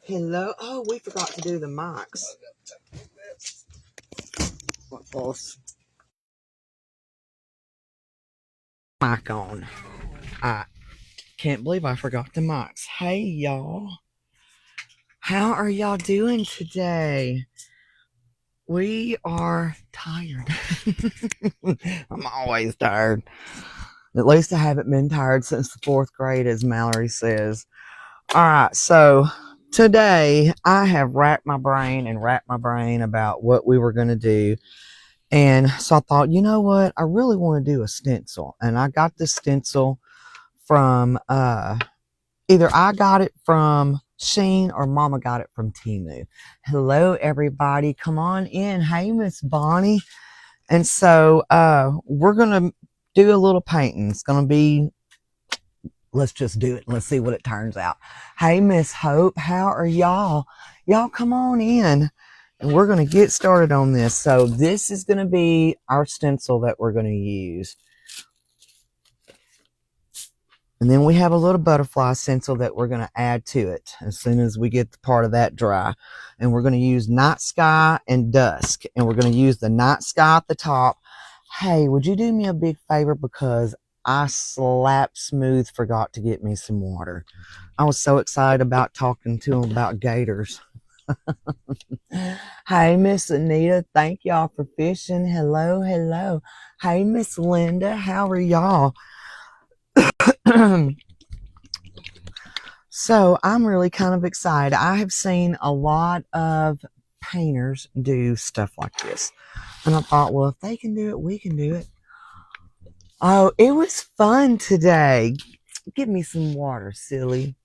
Hello. Oh, we forgot to do the mics. What false mic on? I can't believe I forgot the mics. Hey, y'all. How are y'all doing today? We are tired. I'm always tired. At least I haven't been tired since the 4th grade, as Mallory says. All right, so today I have racked my brain about what we were going to do. And so I thought, you know what? I really want to do a stencil. And I got this stencil from, either I got it from Sheen or Mama got it from Temu. Hello, everybody. Come on in. Hey, Miss Bonnie. And so we're going to do a little painting. It's going to be, let's just do it. Let's see what it turns out. Hey, Miss Hope. How are y'all? Y'all come on in. And we're going to get started on this. So this is going to be our stencil that we're going to use. And then we have a little butterfly stencil that we're going to add to it as soon as we get the part of that dry. And we're going to use night sky and dusk. And we're going to use the night sky at the top. Hey, would you do me a big favor? Because I slap smooth forgot to get me some water. I was so excited about talking to him about gators. Hey, Miss Anita, thank y'all for fishing. Hello, hello. Hey, Miss Linda, how are y'all? So I'm really kind of excited. I have seen a lot of painters do stuff like this. And I thought, well, if they can do it, we can do it. Oh, it was fun today. Give me some water, silly.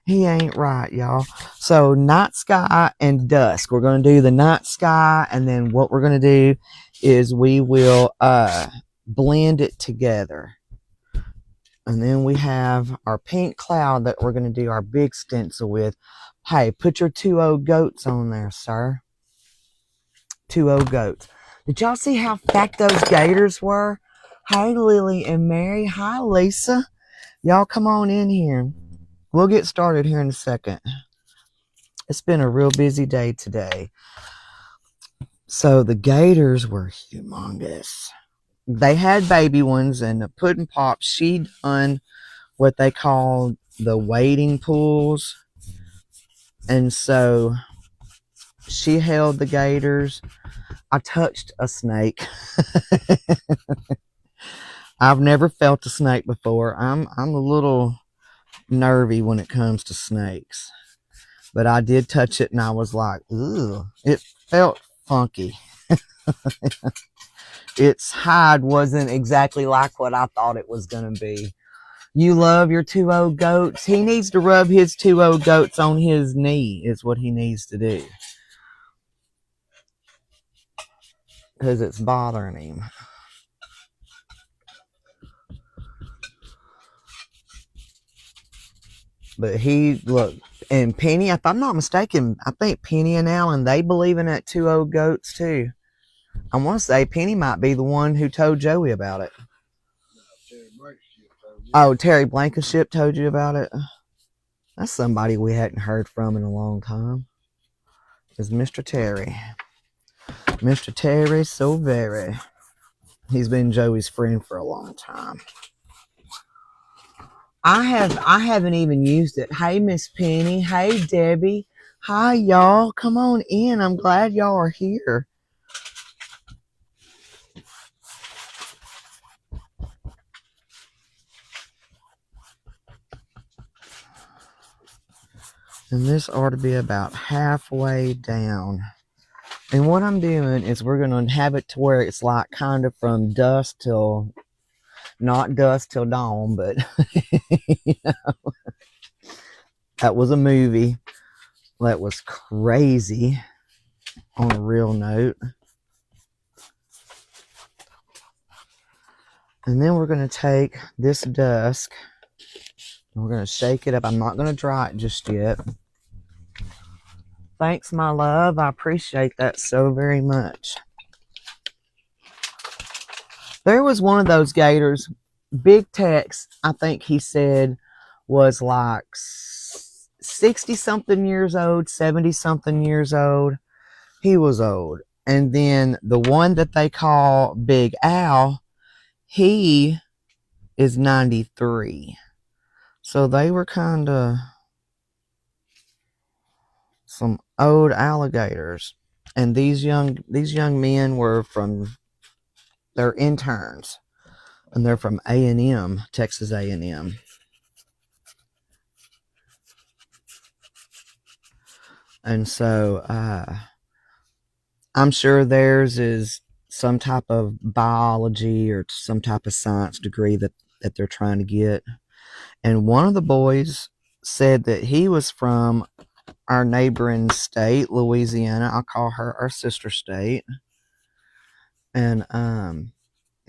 He ain't right, y'all. So night sky and dusk. We're going to do the night sky, and then what we're going to do is we will blend it together. And then we have our pink cloud that we're going to do our big stencil with. Hey, put your 2 goats on there, sir. 2 goats. Did y'all see how fat those gators were? Hey, Lily and Mary. Hi, Lisa. Y'all come on in here. We'll get started here in a second. It's been a real busy day today. So the gators were humongous. They had baby ones, and the Puddin' Pop, she done what they call the wading pools. And so she held the gators. I touched a snake. I've never felt a snake before. I'm a little nervy when it comes to snakes. But I did touch it, and I was like, ooh, it felt funky. Its hide wasn't exactly like what I thought it was going to be. You love your 2 goats. He needs to rub his 2 goats on his knee is what he needs to do. Because it's bothering him. But he, look, and Penny, if I'm not mistaken, I think Penny and Alan, they believe in that 2 goats too. I want to say Penny might be the one who told Joey about it. Oh, Terry Blankenship told you about it? That's somebody we hadn't heard from in a long time. Is Mr. Terry. Mr. Terry so very. He's been Joey's friend for a long time. I haven't even used it. Hey, Miss Penny. Hey, Debbie. Hi, y'all. Come on in. I'm glad y'all are here. And this ought to be about halfway down. And what I'm doing is we're going to have it to where it's like kind of from dusk till, not dusk till dawn, but you know, that was a movie that was crazy on a real note. And then we're going to take this dusk and we're going to shake it up. I'm not going to dry it just yet. Thanks, my love. I appreciate that so very much. There was one of those gators, Big Tex, I think he said, was like 60 something years old, 70 something years old. He was old. And then the one that they call Big Al, he is 93. So they were kind of some old alligators. And these young men were from, they're interns, and they're from A&M, Texas A&M. And so I'm sure theirs is some type of biology or some type of science degree that they're trying to get. And one of the boys said that he was from our neighboring state, Louisiana. I'll call her our sister state. And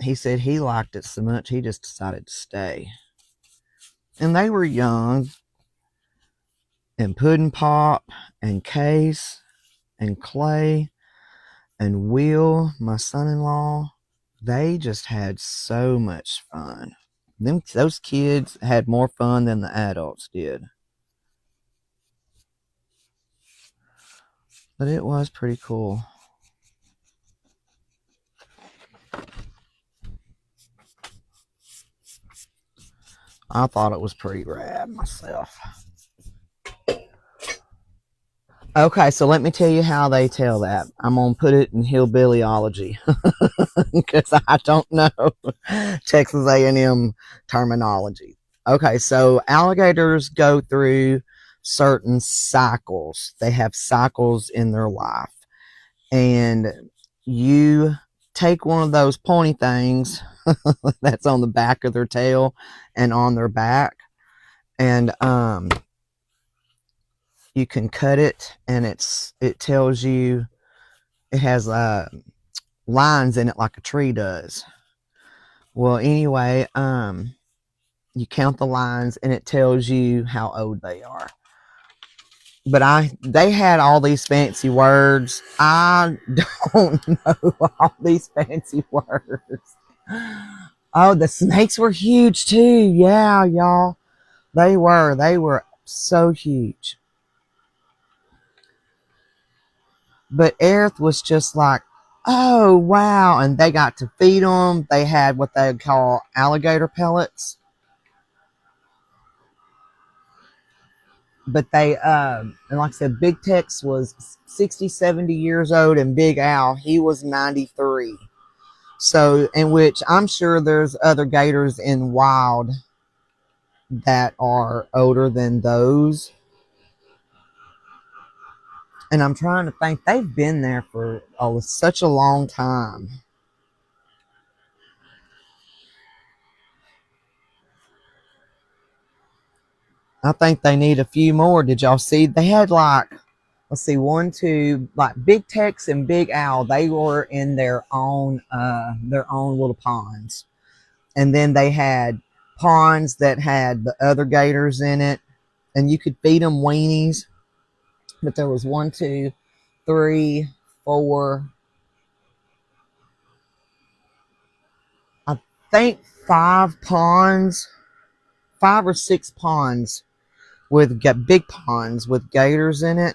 he said he liked it so much he just decided to stay. And they were young. And Puddin' Pop and Case and Clay and Will, my son-in-law, they just had so much fun. Those kids had more fun than the adults did. But it was pretty cool. I thought it was pretty rad myself. Okay, so let me tell you how they tell that. I'm going to put it in hillbillyology because I don't know Texas A&M terminology. Okay, so alligators go through certain cycles. They have cycles in their life. And you take one of those pointy things that's on the back of their tail and on their back, and you can cut it, and it tells you, it has lines in it like a tree does. Well, anyway, you count the lines and it tells you how old they are. But they had all these fancy words. I don't know all these fancy words. Oh, the snakes were huge too. Yeah, y'all. They were so huge. But Aerith was just like, oh, wow. And they got to feed them. They had what they call alligator pellets. But they, and like I said, Big Tex was 60, 70 years old, and Big Al, he was 93. So, in which I'm sure there's other gators in wild that are older than those. And I'm trying to think, they've been there for such a long time. I think they need a few more. Did y'all see? They had like, let's see, one, two, like Big Tex and Big Al. They were in their own little ponds, and then they had ponds that had the other gators in it, and you could feed them weenies. But there was one, two, three, four, I think five or six ponds with big ponds with gators in it.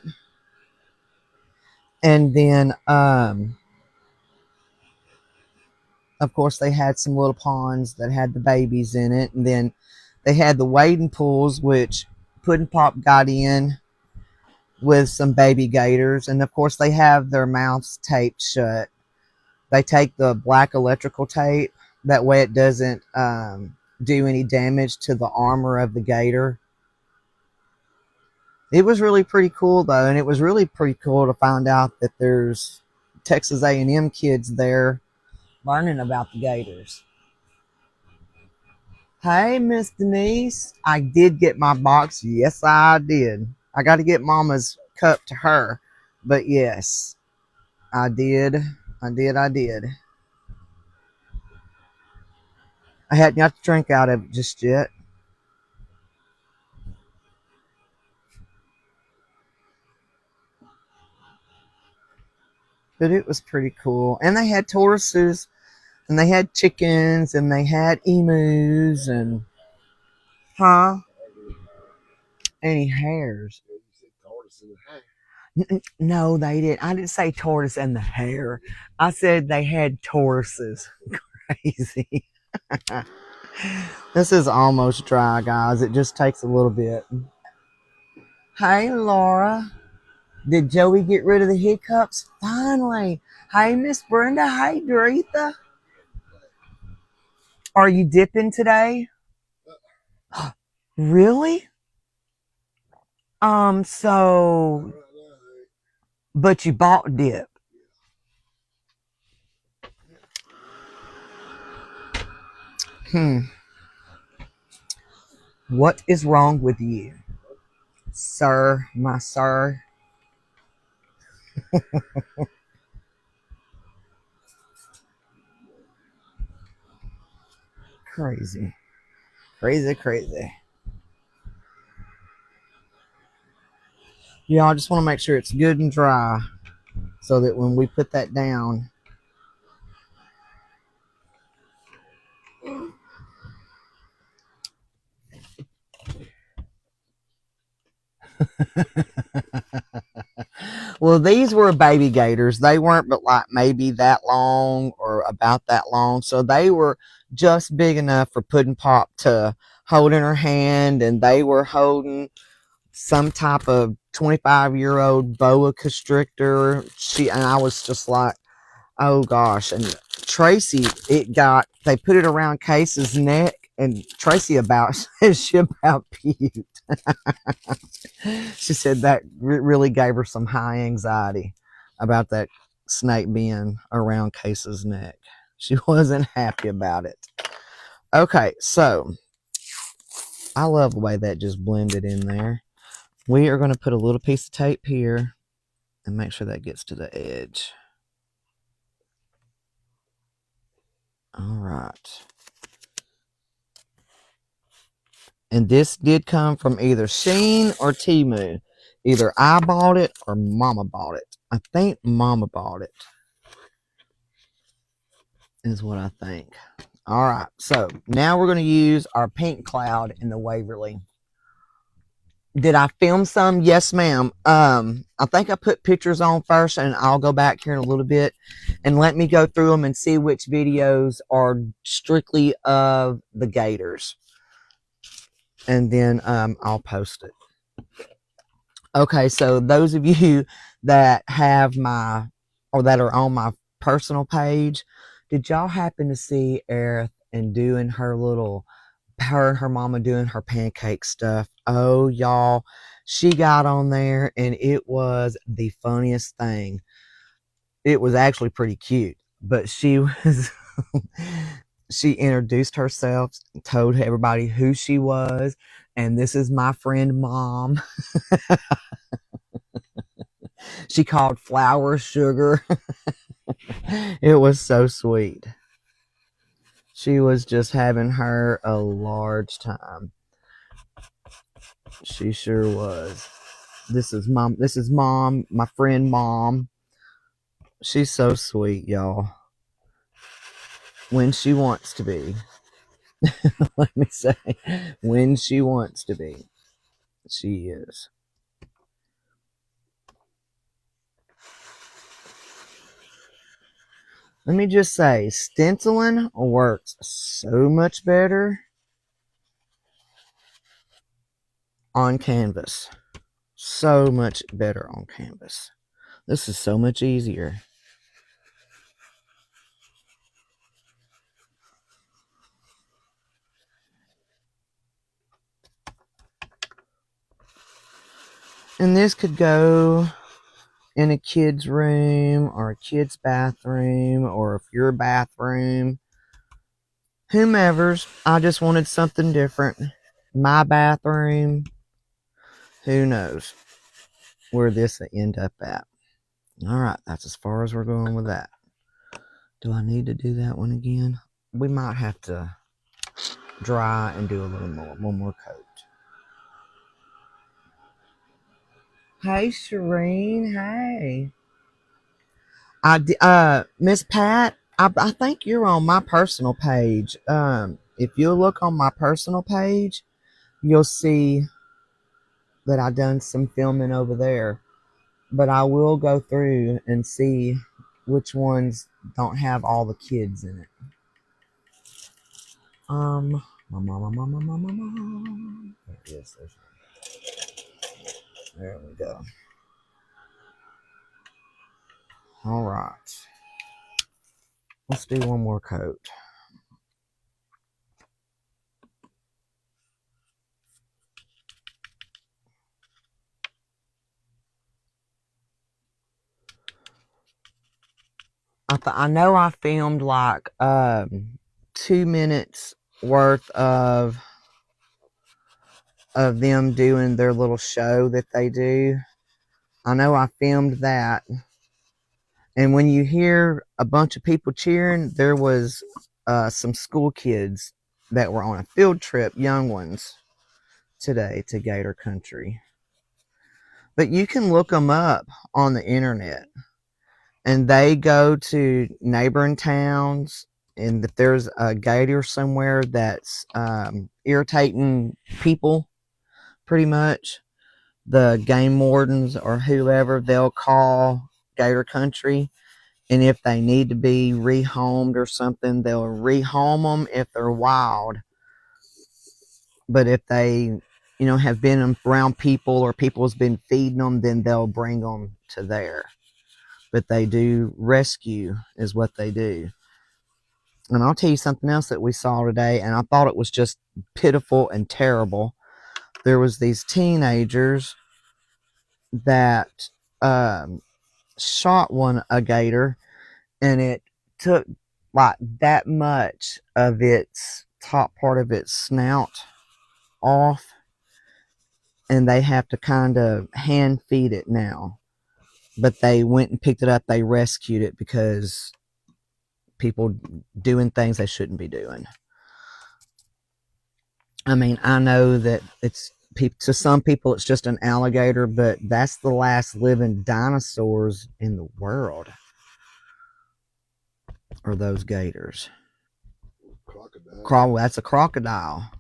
And then of course they had some little ponds that had the babies in it, and then they had the wading pools, which Puddin' Pop got in with some baby gators, and of course they have their mouths taped shut. They take the black electrical tape, that way it doesn't do any damage to the armor of the gator. It was really pretty cool though, and it was really pretty cool to find out that there's Texas A&M kids there learning about the gators. Hey, Miss Denise, I did get my box. Yes, I did. I got to get Mama's cup to her, but yes, I did. I did. I hadn't got to drink out of it just yet. But it was pretty cool. And they had tortoises, and they had chickens, and they had emus, and... Huh? Any hairs? No, they didn't. I didn't say tortoise and the hair. I said they had tortoises. Crazy. This is almost dry, guys. It just takes a little bit. Hey, Laura. Did Joey get rid of the hiccups? Finally. Hey, Miss Brenda. Hey, Doretha. Are you dipping today? Really? So, but you bought dip. What is wrong with you, sir, my sir? Crazy. Crazy, crazy. Yeah, I just want to make sure it's good and dry so that when we put that down. Well, these were baby gators. They weren't but like maybe that long or about that long. So they were just big enough for Puddin' Pop to hold in her hand, and they were holding some type of 25-year-old boa constrictor. And I was just like, oh gosh. And Tracy, they put it around Case's neck, and Tracy she about puked. She said that really gave her some high anxiety about that snake being around Case's neck. She wasn't happy about it. Okay, so I love the way that just blended in there. We are going to put a little piece of tape here and make sure that gets to the edge. All right. And this did come from either Shein or Temu. Either I bought it or Mama bought it. I think Mama bought it, is what I think. All right, so now we're going to use our pink cloud in the Waverly. Did I film some? Yes, ma'am. I think I put pictures on first, and I'll go back here in a little bit and let me go through them and see which videos are strictly of the gators. And then I'll post it. Okay, so those of you that have that are on my personal page, did y'all happen to see Aerith and doing her and her mama doing her pancake stuff? Oh, y'all, she got on there and it was the funniest thing. It was actually pretty cute, but she was she introduced herself, told everybody who she was, and this is my friend Mom. She called flour sugar. It was so sweet. She was just having her a large time. She sure was. This is Mom, my friend Mom. She's so sweet, y'all. When she wants to be. Let me say, when she wants to be. She is. Let me just say, stenciling works so much better on canvas. So much better on canvas. This is so much easier. And this could go in a kid's room or a kid's bathroom or your bathroom. Whomever's. I just wanted something different. My bathroom. Who knows where this will end up at. All right, that's as far as we're going with that. Do I need to do that one again? We might have to dry and do a little more. One more coat. Hey, Shireen. Hey. Miss Pat, I think you're on my personal page. If you look on my personal page, you'll see that I done some filming over there. But I will go through and see which ones don't have all the kids in it. There it is. There we go. All right. Let's do one more coat. I know I filmed like 2 minutes worth of them doing their little show that they do. I know I filmed that. And when you hear a bunch of people cheering, there was some school kids that were on a field trip, young ones, today to Gator Country. But you can look them up on the internet. And they go to neighboring towns. And if there's a gator somewhere that's irritating people, pretty much, the game wardens or whoever, they'll call Gator Country. And if they need to be rehomed or something, they'll rehome them if they're wild. But if they, have been around people or people's been feeding them, then they'll bring them to there. But they do rescue is what they do. And I'll tell you something else that we saw today, and I thought it was just pitiful and terrible. There was these teenagers that shot a gator, and it took like that much of its top part of its snout off, and they have to kind of hand feed it now. But they went and picked it up. They rescued it because people doing things they shouldn't be doing. I mean, I know that to some people it's just an alligator, but that's the last living dinosaurs in the world, are those gators. Crocodile. That's a crocodile.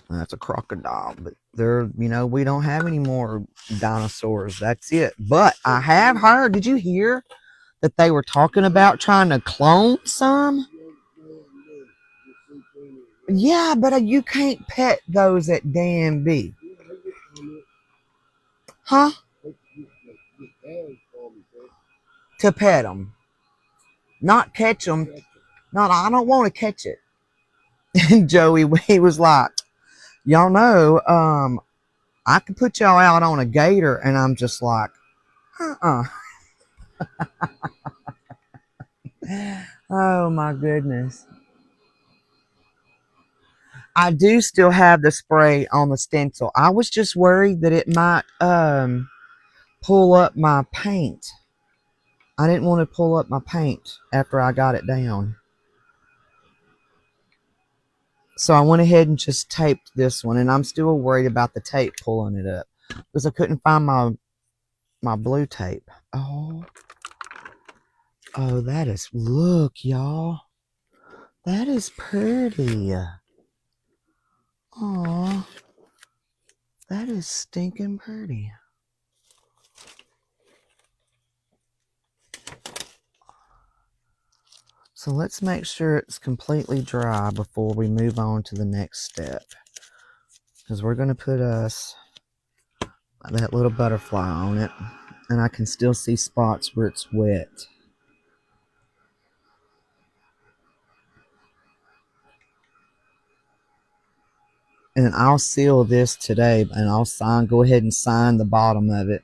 That's a crocodile. But we don't have any more dinosaurs. That's it. But I have heard, did you hear that they were talking about trying to clone some? Yeah, but you can't pet those at DMB. Huh? To pet them. Not catch them. No, I don't want to catch it. And Joey, he was like, y'all know, I can put y'all out on a gator. And I'm just like, Oh my goodness. I do still have the spray on the stencil. I was just worried that it might pull up my paint. I didn't want to pull up my paint after I got it down. So I went ahead and just taped this one, and I'm still worried about the tape pulling it up because I couldn't find my blue tape. Oh, that is, look, y'all. That is pretty. Oh, that is stinking pretty. So let's make sure it's completely dry before we move on to the next step. Because we're going to put that little butterfly on it. And I can still see spots where it's wet. And I'll seal this today, and I'll go ahead and sign the bottom of it.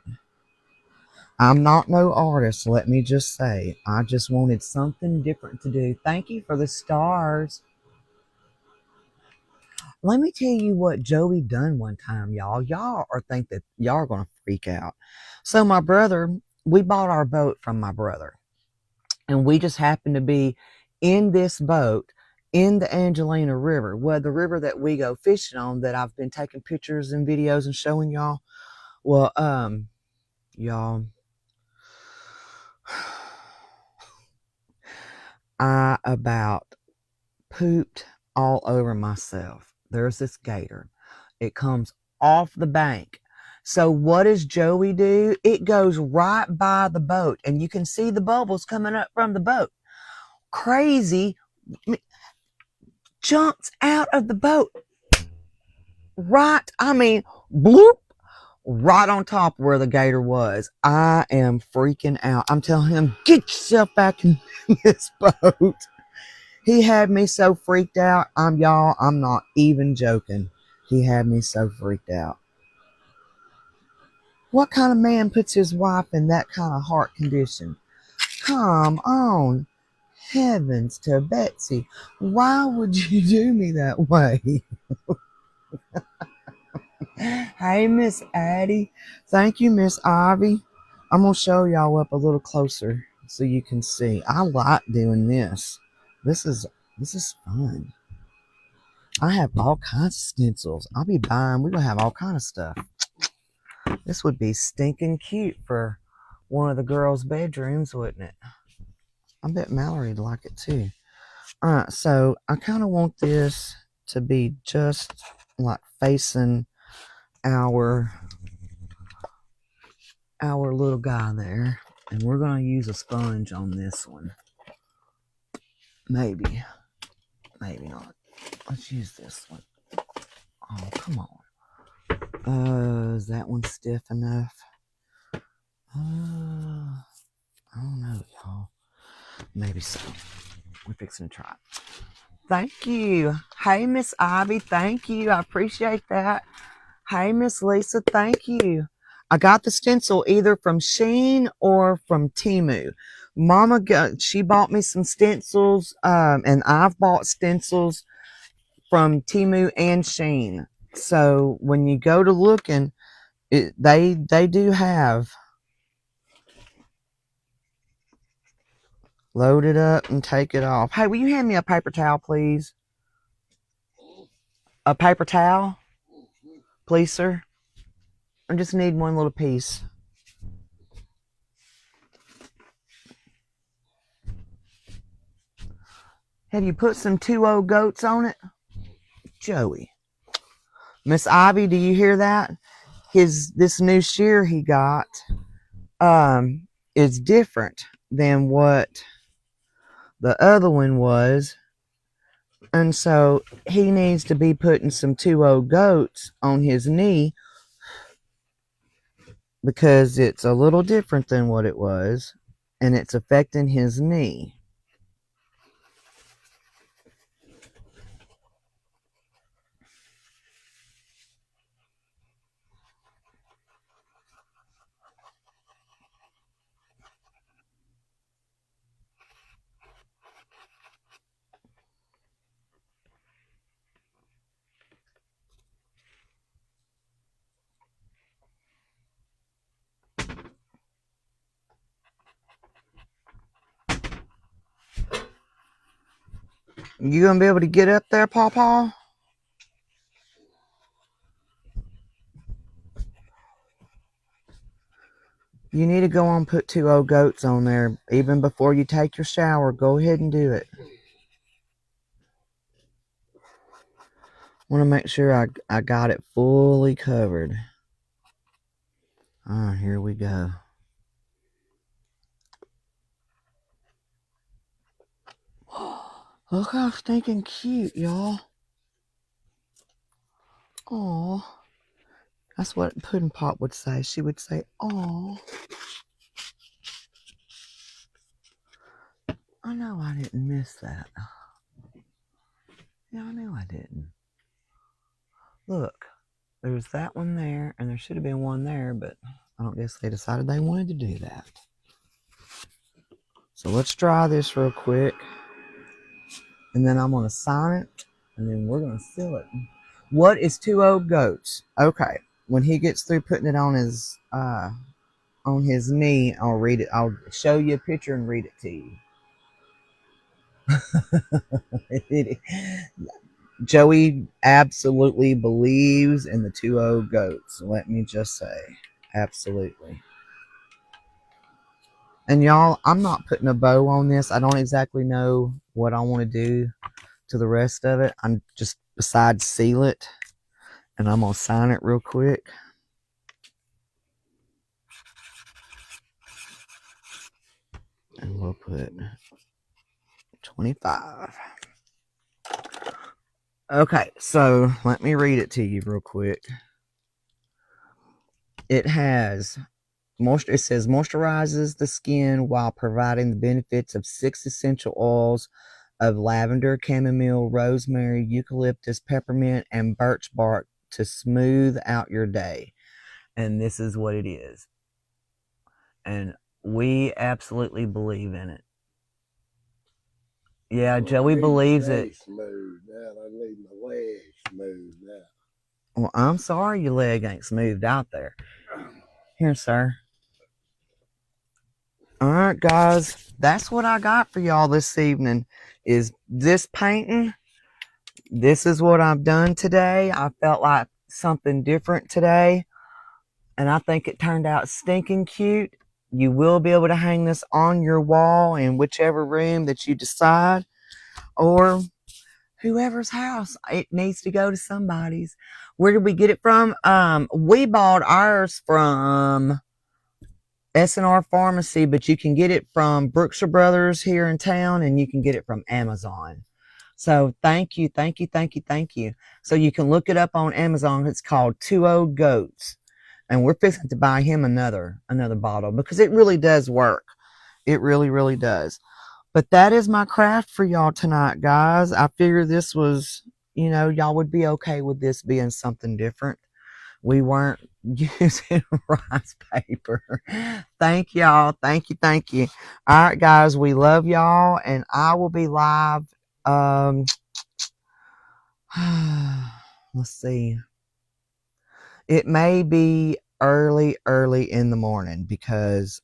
I'm not no artist, let me just say. I just wanted something different to do. Thank you for the stars. Let me tell you what Joey done one time, y'all. Y'all think that y'all are going to freak out. So my brother, we bought our boat from my brother. And we just happened to be in this boat in the Angelina River. Well, the river that we go fishing on, that I've been taking pictures and videos and showing y'all. Well, y'all, I about pooped all over myself. There's this gator. It comes off the bank. So what does Joey do? It goes right by the boat, and you can see the bubbles coming up from the boat. Crazy, jumps out of the boat. Right, bloop, right on top where the gator was. I am freaking out. I'm telling him, get yourself back in this boat. He had me so freaked out. I'm not even joking. He had me so freaked out. What kind of man puts his wife in that kind of heart condition? Come on. Heavens to Betsy. Why would you do me that way? Hey, Miss Addie. Thank you, Miss Ivy. I'm going to show y'all up a little closer so you can see. I like doing this. This is fun. I have all kinds of stencils. I'll be buying. We're going to have all kind of stuff. This would be stinking cute for one of the girls' bedrooms, wouldn't it? I bet Mallory'd like it too. Alright, so I kind of want this to be just like facing our little guy there. And we're going to use a sponge on this one. Maybe not. Let's use this one. Oh, come on. Is that one stiff enough? I don't know, y'all. Maybe so. We're fixing to try it. Thank you. Hey, Miss Ivy. Thank you. I appreciate that. Hey, Miss Lisa. Thank you. I got the stencil either from Shein or from Temu. Mama she bought me some stencils, and I've bought stencils from Temu and Shein. So when you go to looking, they do have. Load it up and take it off. Hey, will you hand me a paper towel, please? A paper towel? Please, sir? I just need one little piece. Have you put some 2-0 goats on it? Joey. Miss Ivy, do you hear that? This new shear he got is different than what the other one was. And so he needs to be putting some 2-0 goats on his knee because it's a little different than what it was, and it's affecting his knee. You gonna be able to get up there, Pawpaw? You need to go on put 2-0 goats on there. Even before you take your shower, go ahead and do it. Want to make sure I got it fully covered. Ah, here we go. Look how stinking cute, y'all. Aw. That's what Puddin' Pop would say. She would say, aw. I know I didn't miss that. Yeah, I knew I didn't. Look, there's that one there, and there should have been one there, but I don't guess they decided they wanted to do that. So let's dry this real quick, and then I'm going to sign it, and then we're going to seal it. What is 2-0 goats? Okay, when he gets through putting it on his knee, I'll read it. I'll show you a picture and read it to you. Joey absolutely believes in the 2-0 goats. Let me just say, absolutely. And y'all, I'm not putting a bow on this. I don't exactly know what I want to do to the rest of it. I'm just, besides seal it, And I'm going to sign it real quick. And we'll put 25. Okay, so let me read it to you real quick. It says moisturizes the skin while providing the benefits of 6 essential oils of lavender, chamomile, rosemary, eucalyptus, peppermint, and birch bark to smooth out your day. And this is what it is. And we absolutely believe in it. Yeah, Joey believes it. Smooth out. I need my legs smoothed out. Well, I'm sorry your leg ain't smoothed out there. Here, sir. All right, guys. That's what I got for y'all this evening. Is this painting. This is what I've done today. I felt like something different today. And I think it turned out stinking cute. You will be able to hang this on your wall in whichever room that you decide. Or whoever's house. It needs to go to somebody's. Where did we get it from? We bought ours from S&R Pharmacy, but you can get it from Brookshire Brothers here in town, and you can get it from Amazon. So thank you. So you can look it up on Amazon. It's called 2 Goats. And we're fixing to buy him another bottle because it really does work. It really, really does. But that is my craft for y'all tonight, guys. I figured this was, y'all would be okay with this being something different. We weren't using rice paper. Thank y'all. Thank you. All right, guys, we love y'all, and I will be live. Let's see. It may be early in the morning because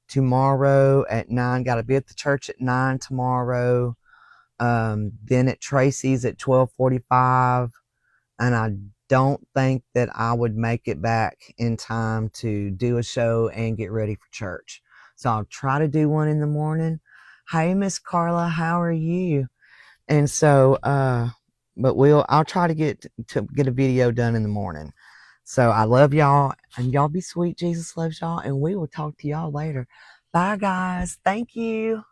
tomorrow at 9, got to be at the church at 9 tomorrow. Then at Tracy's at 12:45, and I don't think that I would make it back in time to do a show and get ready for church. So I'll try to do one in the morning. Hey, Miss Carla, how are you? And so, but I'll try to get a video done in the morning. So I love y'all, and y'all be sweet. Jesus loves y'all, and we will talk to y'all later. Bye, guys. Thank you.